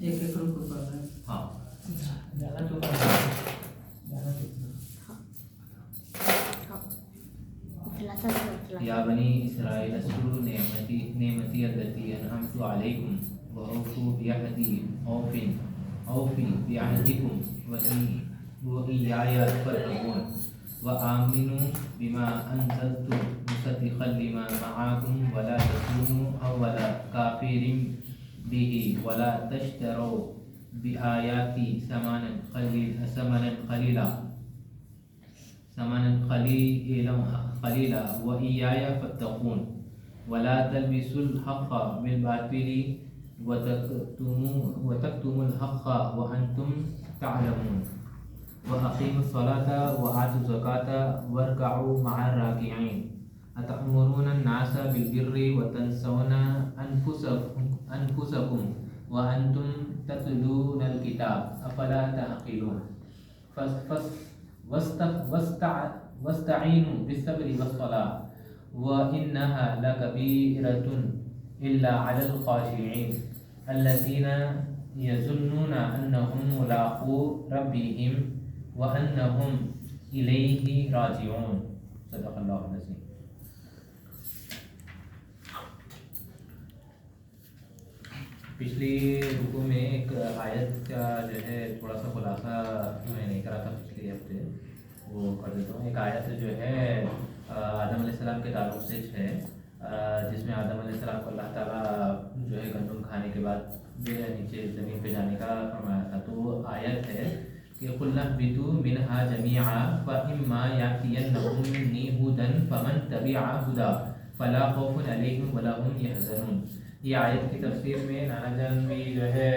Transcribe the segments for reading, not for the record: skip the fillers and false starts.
ایک ایک رکو پڑھ رہے ہیں. ہاں زیادہ تو یا بنی اسرائیل اذکروا نعمتی التي انعمت علیکم واوفوا بعہدی اوفی بعہدکم وإیایا فاتقون وآمنوا بما انزلت مصدقا لما معكم ولا تكونوا اول کافر به ولا تشتروا بآیاتی ثمنا قلیلا وإیایا فاتقون ولا تلبسوا الحق بالباطل وتكتموا الحق وأنتم تعلمون وأقيموا الصلاة وآتوا الزكاة واركعوا مع الراكعين أتأمرون الناس بالبر وتنسون أنفسكم وأنتم تتلون الكتاب أفلا تعقلون واستعینوا بالصبر والصلاة وإنها لكبيرة إلا على الخاشعين الذين يظنون أنهم ملاقو ربهم وأنهم إليه راجعون. صدق اللہ العظیم. پچھلی رکوع میں ایک آیت کا جو ہے تھوڑا سا خلاصہ میں نہیں کرا تھا پچھلے ہفتے، وہ کر دیتا ہوں. ایک آیت جو ہے آدم علیہ السلام کے تعلق سے ہے، جس میں آدم علیہ السلام کو اللہ تعالیٰ جو ہے گندم کھانے کے بعد نیچے زمین پہ جانے کا فرمایا تھا. تو وہ آیت ہے کہ قُلْنَا اهْبِطُوا مِنْهَا جَمِيعًا فَإِمَّا يَأْتِيَنَّكُم مِّنِّي هُدًى فَمَن تَبِعَ هُدَايَ فَلَا خَوْفٌ عَلَيْهِمْ وَلَا هُمْ يَحْزَنُونَ. یہ آیت کی تفسیر میں نانا جان بھی جو ہے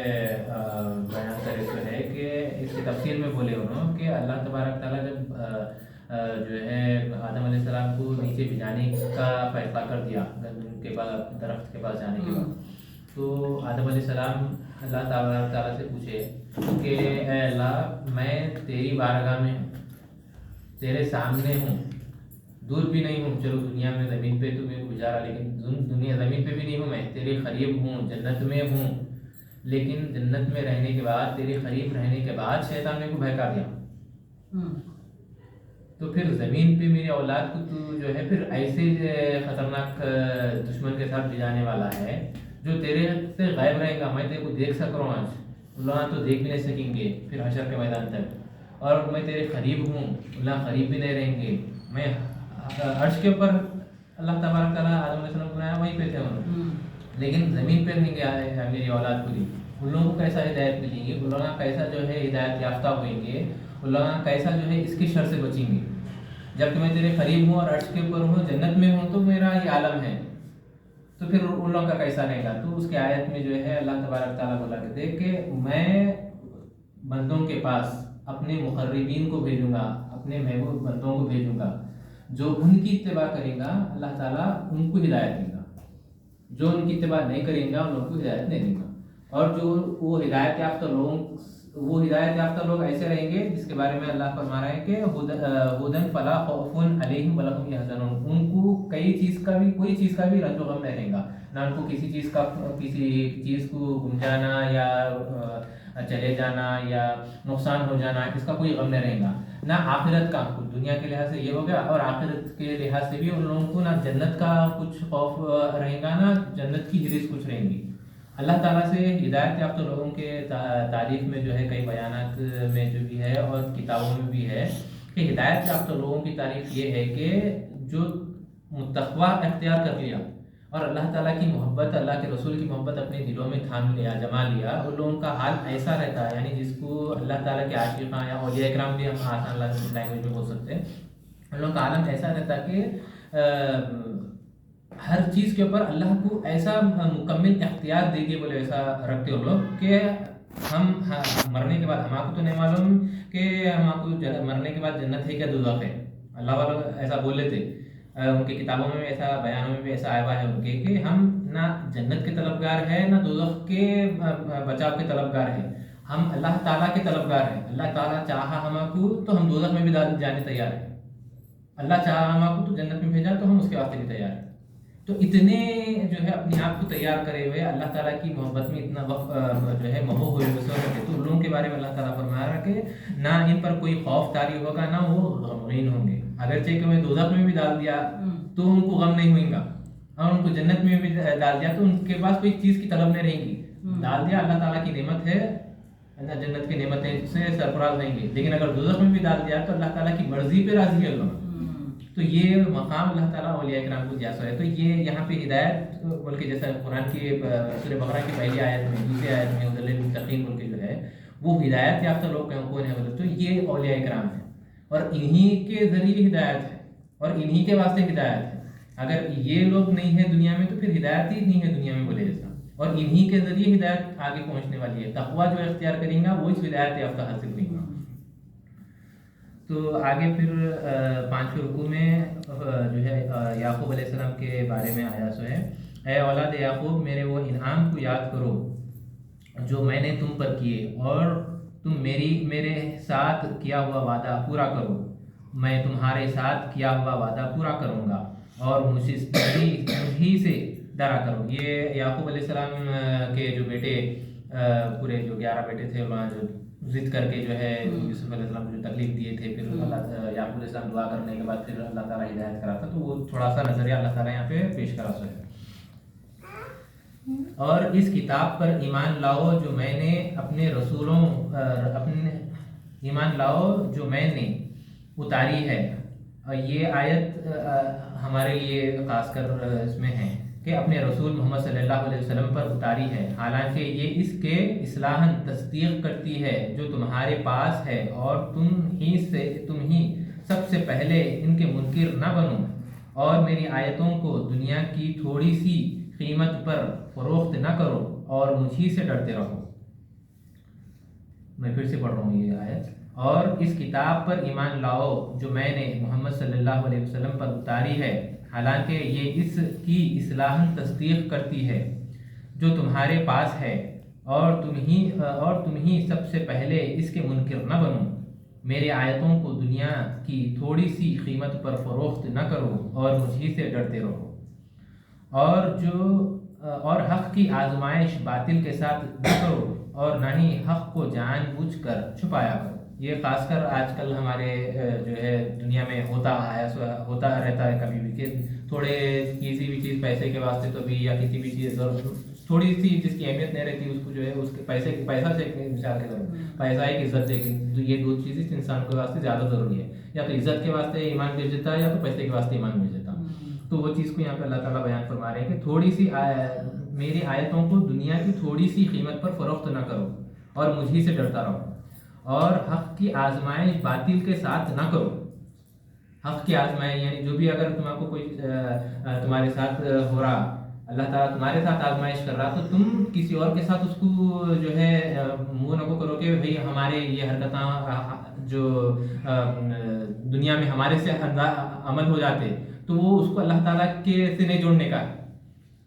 بیان کرے تو ہے کہ اس کی تفسیر میں بولے انہوں کہ اللہ تبارک تعالیٰ جب جو ہے آدم علیہ السلام کو نیچے بھجانے کا فیصلہ کر دیا گندم کے بعد درخت کے پاس جانے کے بعد، تو آدم علیہ السلام اللہ تعالیٰ سے پوچھے کہ اے اللہ میں تیری بارگاہ میں ہوں، تیرے سامنے ہوں، دور بھی نہیں ہوں. چلو دنیا میں زمین پہ تو میرے کو گزارا، لیکن دنیا زمین پہ بھی نہیں ہوں، میں تیرے قریب ہوں، جنت میں ہوں. لیکن جنت میں رہنے کے بعد، تیرے قریب رہنے کے بعد شیطان میرے کو بہکا دیا. تو پھر زمین پہ میری اولاد کو تو جو ہے پھر ایسے خطرناک دشمن کے ساتھ بھجانے والا ہے جو تیرے سے غائب رہے گا. میں تیرے کو دیکھ سک رہا ہوں، آج اللہ تو دیکھ بھی نہیں سکیں گے پھر حشر کے میدان تک. اور میں تیرے قریب ہوں، اللہ قریب بھی نہیں رہیں گے. میں عرش کے اوپر اللہ تبارک تعالیٰ آدم علیہ السلام کو بنایا وہیں پہ تھے انہوں، لیکن زمین پہ رہیں گے میری اولاد کو. ان لوگوں کو کیسا ہدایت ملیں گی، ان لوگوں کیسا جو ہے ہدایت یافتہ ہوئیں گے، ان لوگوں کیسا جو ہے اس کی شر سے بچیں گے. جبکہ میں تیرے قریب ہوں اور عرش کے اوپر ہوں، جنت میں ہوں، تو میرا یہ عالم ہے، تو پھر ان لوگوں کا کیسا رہے گا. تو اس کی آیت میں جو ہے اللہ تبارک تعالیٰ بولا کرتے کہ میں بندوں کے پاس اپنے مقربین کو بھیجوں گا، اپنے محبوب بندوں کو بھیجوں گا، جو ان کی اتباع کرے گا اللہ تعالیٰ ان کو ہدایت دے گا، جو ان کی اتباع نہیں کرے گا ان لوگوں کو ہدایت نہیں دے گا. اور جو وہ ہدایت یافتہ لوگ ایسے رہیں گے جس کے بارے میں اللہ فرما رہا ہے کہ ہدن فلا خوف علیہم ولا هم يحزنون. ان کو کوئی چیز کا بھی رنج و غم نہیں رہے گا، نہ ان کو کسی چیز کو گم جانا یا چلے جانا یا نقصان ہو جانا، اس کا کوئی غم نہیں رہے گا. نہ آخرت کا، دنیا کے لحاظ سے یہ ہو گیا، اور آخرت کے لحاظ سے بھی ان لوگوں کو نہ جنت کا کچھ خوف رہے گا، نہ جنت کی حرص کچھ رہیں گی. اللہ تعالیٰ سے ہدایت یافتہ لوگوں کے تعریف میں جو ہے کئی بیانات میں جو بھی ہے اور کتابوں میں بھی ہے کہ ہدایت یافتہ لوگوں کی تعریف یہ ہے کہ جو تقویٰ اختیار کر لیا اور اللہ تعالیٰ کی محبت، اللہ کے رسول کی محبت اپنے دلوں میں تھام لیا، جما لیا، ان لوگوں کا حال ایسا رہتا ہے، یعنی جس کو اللہ تعالیٰ کے عاشقاں یا اولیاء کرام بھی ہم آسان لینگویج میں بول سکتے ہیں، ان لوگوں کا عالم ایسا رہتا کہ ہر چیز کے اوپر اللہ کو ایسا مکمل اختیار دے کے بولے ایسا رکھتے ہو لوگ کہ ہم مرنے کے بعد ہمارے کو تو نہیں معلوم کہ ہمارے کو مرنے کے بعد جنت ہے کیا دوزخ ہے. اللہ والے ایسا بول لیتے، ان کی کتابوں میں ایسا، بیانوں میں بھی ایسا آیا ہوا ہے ان کے کہ ہم نہ جنت کے طلبگار ہیں نہ دوزخ کے بچاؤ کے طلبگار ہیں، ہم اللہ تعالیٰ کے طلبگار ہیں. اللہ تعالیٰ چاہا ہمارے کو تو ہم دوزخ میں بھی جانے تیار ہیں، اللہ چاہا ہمارے کو تو جنت میں بھیجا تو ہم اس کے واسطے بھی تیار ہیں. تو اتنے جو ہے اپنے آپ کو تیار کرے ہوئے اللہ تعالیٰ کی محبت میں اتنا وقت جو ہے مہو ہوئے بارے میں اللہ تعالیٰ فرما رہا کہ نہ ان پر کوئی خوف طاری ہوگا نہ وہ غمگین ہوں گے. اگرچہ کہ انہیں دوزخ میں بھی ڈال دیا تو ان کو غم نہیں ہوئے گا, اور ان کو جنت میں بھی ڈال دیا تو ان کے پاس کوئی چیز کی طلب نہیں رہے گی. ڈال دیا اللہ تعالیٰ کی نعمت ہے, جنت کی نعمتیں سے سرفراز رہیں گے. لیکن اگر دوزخ میں بھی ڈال دیا تو اللہ تعالیٰ کی مرضی پہ راضی ہے اللہ. تو یہ مقام اللہ تعالیٰ اولیاء کرام کو دیا سو ہے. تو یہ یہاں پہ ہدایت بول کے جیسا قرآن کی سورہ بقرہ کی پہلی آیت میں دوسری آیت میں ہدی للمتقین بول کے جو ہے وہ ہدایت یافتہ لوگ کون ہیں بولے تو یہ اولیاء کرام ہیں, اور انہی کے ذریعے ہدایت ہے اور انہی کے واسطے ہدایت ہے. اگر یہ لوگ نہیں ہیں دنیا میں تو پھر ہدایت ہی نہیں ہے دنیا میں بولے جیسا, اور انہی کے ذریعے ہدایت آگے پہنچنے والی ہے. تقویٰ جو اختیار کریں گا وہ اس ہدایت یافتہ حاصل کریں گا. تو آگے پھر 5ویں رکوع میں جو ہے یعقوب علیہ السلام کے بارے میں آیا سو ہے, اے اولاد یعقوب میرے وہ انعام کو یاد کرو جو میں نے تم پر کیے, اور تم میرے ساتھ کیا ہوا وعدہ پورا کرو. میں تمہارے ساتھ کیا ہوا وعدہ پورا کروں گا اور مجھ ہی سے ڈرا کرو. یہ یعقوب علیہ السلام کے جو بیٹے پورے جو 11 بیٹے تھے وہاں جو ضد کر کے جو ہے یوسف علیہ السلام کو جو تکلیف دیے تھے, پھر اللہ یعقوب علیہ السلام دعا کرنے کے بعد پھر اللہ تعالیٰ ہدایت کرا تھا. تو وہ تھوڑا سا نظریہ اللہ تعالیٰ یہاں پہ پیش کرا سو ہے. اور اس کتاب پر ایمان لاؤ جو میں نے اپنے رسولوں ایمان لاؤ جو میں نے اتاری ہے. اور یہ آیت ہمارے لیے خاص کر اس میں ہے کہ اپنے رسول محمد صلی اللہ علیہ وسلم پر اتاری ہے, حالانکہ یہ اس کے اصلاحاً تصدیق کرتی ہے جو تمہارے پاس ہے, اور تم ہی سب سے پہلے ان کے منکر نہ بنو, اور میری آیتوں کو دنیا کی تھوڑی سی قیمت پر فروخت نہ کرو, اور مجھ سے ڈرتے رہو. میں پھر سے پڑھ رہا ہوں یہ آیت. اور اس کتاب پر ایمان لاؤ جو میں نے محمد صلی اللہ علیہ وسلم پر اتاری ہے, حالانکہ یہ اس کی اصلاحاً تصدیق کرتی ہے جو تمہارے پاس ہے, اور تم ہی سب سے پہلے اس کے منکر نہ بنو. میرے آیتوں کو دنیا کی تھوڑی سی قیمت پر فروخت نہ کرو, اور مجھ سے ڈرتے رہو. اور حق کی آزمائش باطل کے ساتھ نہ کرو, اور نہ ہی حق کو جان بوجھ کر چھپایا کرو. یہ خاص کر آج کل ہمارے جو ہے دنیا میں ہوتا رہتا ہے کبھی بھی کہ تھوڑے کسی بھی چیز پیسے کے واسطے تو بھی, یا کسی بھی چیز تھوڑی سی جس کی اہمیت نہیں رہتی اس کو جو ہے اس کے پیسہ سے مثال کے طور پر پیسہ ایک عزت دے کے, یہ دو چیزیں انسان کے واسطے زیادہ ضروری ہے. یا تو عزت کے واسطے ایمان مل جاتا ہے, یا تو پیسے کے واسطے ایمان مل جاتا. تو وہ چیز کو یہاں پہ اللہ تعالیٰ بیان فرما رہے ہیں کہ تھوڑی سی میری آیتوں کو دنیا کی تھوڑی سی قیمت پر فروخت نہ کرو, اور مجھ سے ڈرتا رہو. اور حق کی آزمائش باطل کے ساتھ نہ کرو. حق کی آزمائش یعنی جو بھی اگر تمہارے کو کوئی تمہارے ساتھ ہو رہا, اللہ تعالیٰ تمہارے ساتھ آزمائش کر رہا, تو تم کسی اور کے ساتھ اس کو جو ہے منہ نہ کرو کہ بھئی ہمارے یہ حرکتیں جو دنیا میں ہمارے سے عمل ہو جاتے تو وہ اس کو اللہ تعالیٰ کے سے نہیں جوڑنے کا ہے.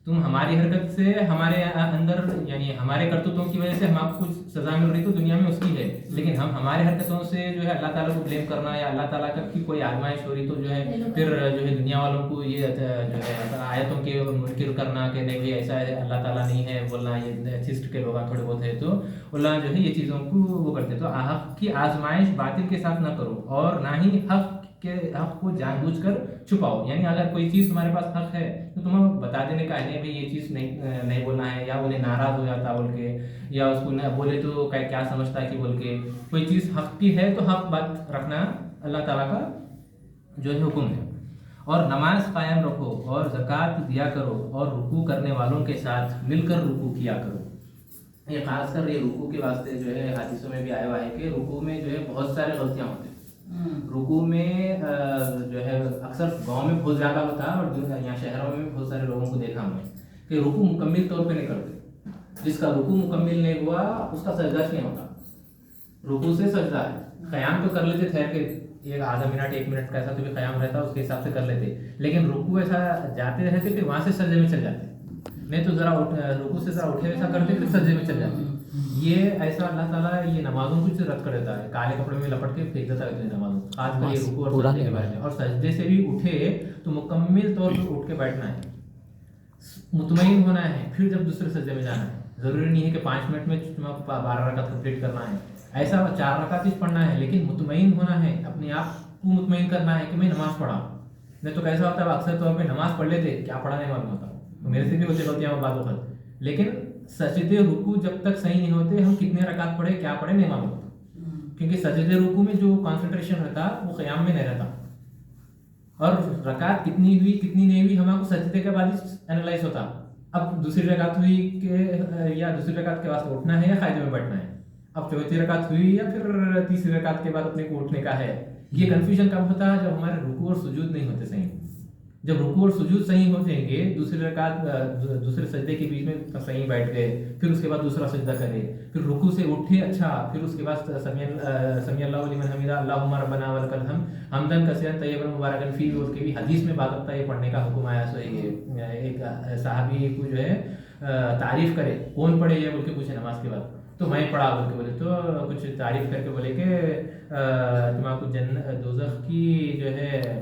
تم ہماری حرکت سے ہمارے اندر یعنی ہمارے کرتوتوں کی وجہ سے ہم آپ کو کچھ سزا مل رہی تو دنیا میں اس کی ہے, لیکن ہم ہمارے حرکتوں سے جو ہے اللہ تعالیٰ کو بلیم کرنا, یا اللہ تعالیٰ کی کوئی آزمائش ہو رہی تو جو ہے پھر جو ہے دنیا والوں کو یہ جو ہے آیتوں کے منکر کرنا کہ نہیں ایسا ہے اللہ تعالیٰ نہیں ہے بولنا, یہ چسٹ کے لوگ تھوڑے بہت ہے تو اللہ جو ہے یہ چیزوں کو وہ کرتے. تو حق کی آزمائش باطل کے ساتھ نہ کرو, اور نہ ہی حق کو جان بوجھ کر چھپاؤ. یعنی اگر کوئی چیز تمہارے پاس حق ہے تو تمہیں بتا دینے کا ہے, نہیں یہ چیز نہیں بولنا ہے, یا بولے ناراض ہو جاتا بول کے, یا اس کو نہ بولے تو کیا سمجھتا ہے کہ بول کے. کوئی چیز حق کی ہے تو حق بات رکھنا اللہ تعالیٰ کا جو ہے حکم ہے. اور نماز قائم رکھو, اور زکوٰۃ دیا کرو, اور رکوع کرنے والوں کے ساتھ مل کر رکوع کیا کرو. یہ خاص کر یہ رکوع کے واسطے جو ہے حدیثوں میں بھی آیا ہوا ہے کہ رکوع میں جو ہے بہت سارے غلطیاں ہوتی ہیں. رکوع میں جو ہے اکثر گاؤں میں بہت زیادہ ہوتا ہے, اور یہاں شہروں میں بھی بہت سارے لوگوں کو دیکھا ہم نے کہ رکوع مکمل طور پہ نہیں کرتے. جس کا رکوع مکمل نہیں ہوا اس کا سجدہ نہیں ہوتا. رکوع سے سجدہ ہے. قیام تو کر لیتے ٹھہر کے, ایک آدھا منٹ 1 منٹ کا ایسا تو بھی قیام رہتا اس کے حساب سے کر لیتے, لیکن رکوع ایسا جاتے رہتے پھر وہاں سے سجدے میں چل جاتے, نہیں تو ذرا رکوع سے ذرا اٹھے ایسا کرتے پھر سجدے میں چل جاتے. یہ ایسا اللہ تعالیٰ یہ نمازوں کو رد کر دیتا ہے, کالے کپڑے میں لپٹ کے پھینک دیتا ہے نمازوں, خاص کر یہ رکوع اور سجدے کے بارے میں. اور سجدے سے بھی اٹھے تو مکمل طور پر اٹھ کے بیٹھنا ہے, مطمئن ہونا ہے, پھر جب دوسرے سجدے میں جانا ہے. ضروری نہیں ہے کہ 5 منٹ میں تمہیں 12 رکعت کمپلیٹ کرنا ہے، ایسا 4 رکعت ہی پڑھنا ہے، لیکن مطمئن ہونا ہے، اپنے آپ کو مطمئن کرنا ہے کہ میں نماز پڑھا. نہیں تو کیسا ہوتا ہے اکثر طور پہ نماز پڑھ لیتے کیا پڑھا نہیں معلوم ہوتا، تو میرے سے بھی ہوتے غلطیاں بعض وقت. لیکن سجدے رکوع جب تک صحیح نہیں ہوتے ہم کتنے رکعت پڑھے کیا پڑھے نہیں معلوم ہوتا، کیونکہ سجدے رکوع میں جو کانسنٹریشن رہتا وہ قیام میں نہیں رہتا، اور رکعت کتنی ہوئی کتنی نہیں ہوئی ہمارے کو سجدے کے بعد ہی انالائز ہوتا. اب دوسری رکعت ہوئی کہ یا دوسری رکعت کے واسطے اٹھنا ہے یا قاعدے میں بیٹھنا ہے، اب چوتھی رکعت ہوئی یا پھر تیسری رکعت کے بعد اپنے کو اٹھنے کا ہے. یہ کنفیوژن کب ہوتا ہے؟ جب ہمارے رکوع اور سجود نہیں ہوتے صحیح. جب رکوع اور سجود صحیح ہو جائیں گے، دوسری رکعت دوسرے سجدے کے بیچ میں صحیح بیٹھ گئے، پھر اس کے بعد دوسرا سجدہ کرے، پھر رکوع سے اٹھے، اچھا پھر اس کے بعد سمیع اللہ لمن حمدہ اللہم ربنا ولک الحمد حمدا کثیرا طیبا مبارکا فیہ، اس کے بھی حدیث میں باضابطہ یہ پڑھنے کا حکم آیا. سو ایک صحابی کو جو ہے تعریف کرے کون پڑھے یہ بول کے پوچھے نماز کے بعد، تو میں پڑھا بول کے بولے، تو کچھ تعریف کر کے بولے کہ تمہارے کو دوزخ کی جو ہے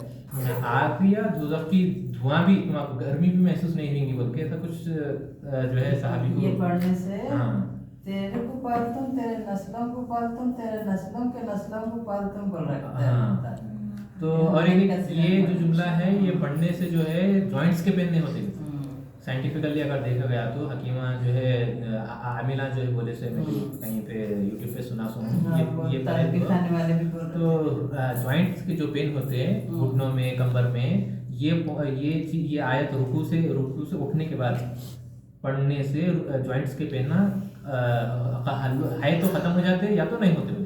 آگ بھی یا دوزخ کی دھواں بھی تمہارے کو گرمی بھی محسوس نہیں ہوگی بول کے ایسا کچھ جو ہے صحابی کو. یہ پڑھنے سے تیرے کو پالتم، تیرے نسلوں کو پالتم، تیرے نسلوں کے نسلوں کو پالتم بول رہا ہے. تو اور یہ جو جملہ ہے یہ پڑھنے سے جو ہے جوائنٹس کے پین نہیں ہوتے. سائنٹیفکلی اگر دیکھا گیا تو حکیمہ جو ہے عاملہ جو ہے بولے سے میں کہیں پہ یوٹیوب پہ سنا یہ تو جوائنٹس کے جو پین ہوتے ہیں گھٹنوں میں کمر میں، یہ آیت رکوع سے اٹھنے کے بعد پڑھنے سے جوائنٹس کے پین نا ہے تو ختم ہو جاتے یا تو نہیں ہوتے وجہ سے.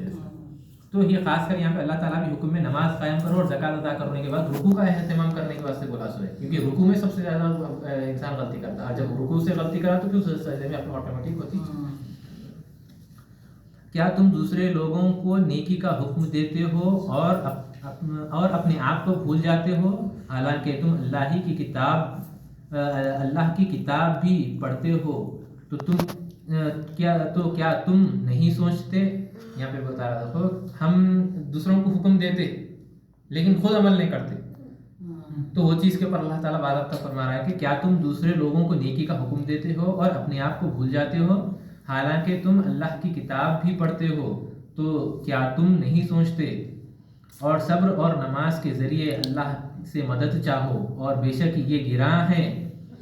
تو یہ خاص کر یہاں پہ اللہ تعالیٰ بھی حکم میں نماز قائم کرو اور زکوٰۃ ادا کرنے کے بعد رکوع کا اہتمام کرنے کے واسطے بولا سو ہے، کیونکہ رکوع میں سب سے زیادہ انسان غلطی کرتا ہے. جب رکوع سے غلطی کرا تو پھر سجدے میں اپنا آٹومیٹک ہوتی. کیا تم دوسرے لوگوں کو نیکی کا حکم دیتے ہو اور اپنے آپ کو بھول جاتے ہو، حالانکہ تم اللہ کی کتاب بھی پڑھتے ہو، تو کیا تم نہیں سوچتے. یہاں پہ بتا رہا ہو ہم دوسروں کو حکم دیتے لیکن خود عمل نہیں کرتے، تو وہ چیز کے اوپر اللہ تعالیٰ باضابطہ فرما رہا ہے کہ کیا تم دوسرے لوگوں کو نیکی کا حکم دیتے ہو اور اپنے آپ کو بھول جاتے ہو، حالانکہ تم اللہ کی کتاب بھی پڑھتے ہو، تو کیا تم نہیں سوچتے. اور صبر اور نماز کے ذریعے اللہ سے مدد چاہو، اور بے شک یہ گراں ہیں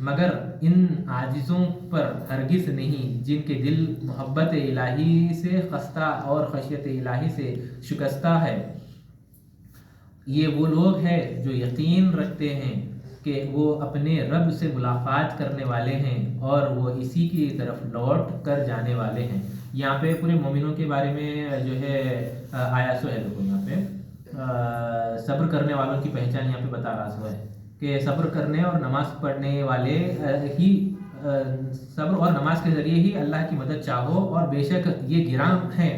مگر ان عاجزوں پر ہرگز نہیں جن کے دل محبت الہی سے خستہ اور خشیت الہی سے شکستہ ہے. یہ وہ لوگ ہیں جو یقین رکھتے ہیں کہ وہ اپنے رب سے ملاقات کرنے والے ہیں اور وہ اسی کی طرف لوٹ کر جانے والے ہیں. یہاں پہ پورے مومنوں کے بارے میں جو ہے آیا سو ہے. دیکھو یہاں پہ صبر کرنے والوں کی پہچان یہاں پہ بتا رہا سو ہے کہ صبر کرنے اور نماز پڑھنے والے ہی صبر اور نماز کے ذریعے ہی اللہ کی مدد چاہو، اور بے شک یہ گراں ہے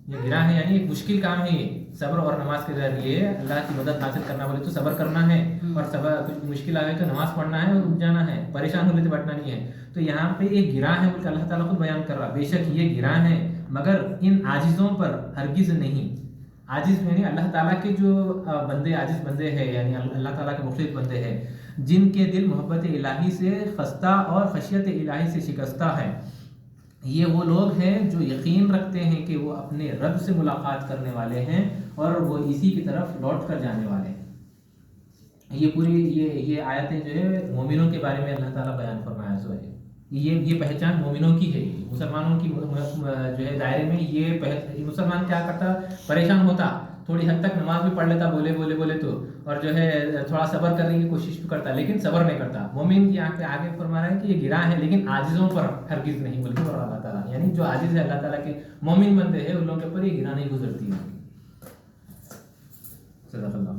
یعنی ایک مشکل کام ہے. یہ صبر اور نماز کے ذریعے اللہ کی مدد حاصل کرنا بولے تو صبر کرنا ہے، اور صبر کچھ مشکل آئے تو نماز پڑھنا ہے اور رک جانا ہے، پریشان ہونے سے بیٹھنا نہیں ہے. تو یہاں پہ ایک گراں ہے بلکہ اللہ تعالیٰ خود بیان کر رہا بے شک یہ گراں ہے مگر ان عاجزوں پر ہرگز نہیں. عاجز یعنی اللہ تعالیٰ کے جو بندے عاجز بندے ہیں، یعنی اللہ تعالیٰ کے مخلص بندے ہیں جن کے دل محبت الہی سے خستہ اور خشیت الہی سے شکستہ ہے. یہ وہ لوگ ہیں جو یقین رکھتے ہیں کہ وہ اپنے رب سے ملاقات کرنے والے ہیں اور وہ اسی کی طرف لوٹ کر جانے والے ہیں. یہ پوری یہ آیتیں جو ہے مومنوں کے بارے میں اللہ تعالیٰ بیان فرمایا سو ہے. یہ پہچان مومنوں کی ہے. مسلمانوں کی جو ہے دائرے میں یہ مسلمان کیا کرتا، پریشان ہوتا، تھوڑی حد تک نماز بھی پڑھ لیتا بولے تو، اور جو ہے تھوڑا صبر کرنے کی کوشش بھی کرتا لیکن صبر نہیں کرتا. مومن یہاں پہ آگے فرما رہا ہے کہ یہ گراں ہے لیکن عاجزوں پر ہرگز نہیں بلکہ اللہ تعالیٰ یعنی جو عاجز ہے اللہ تعالیٰ کے مومن بندے ہیں ان لوگوں کے اوپر یہ گراں نہیں گزرتی ہے. صدق اللہ.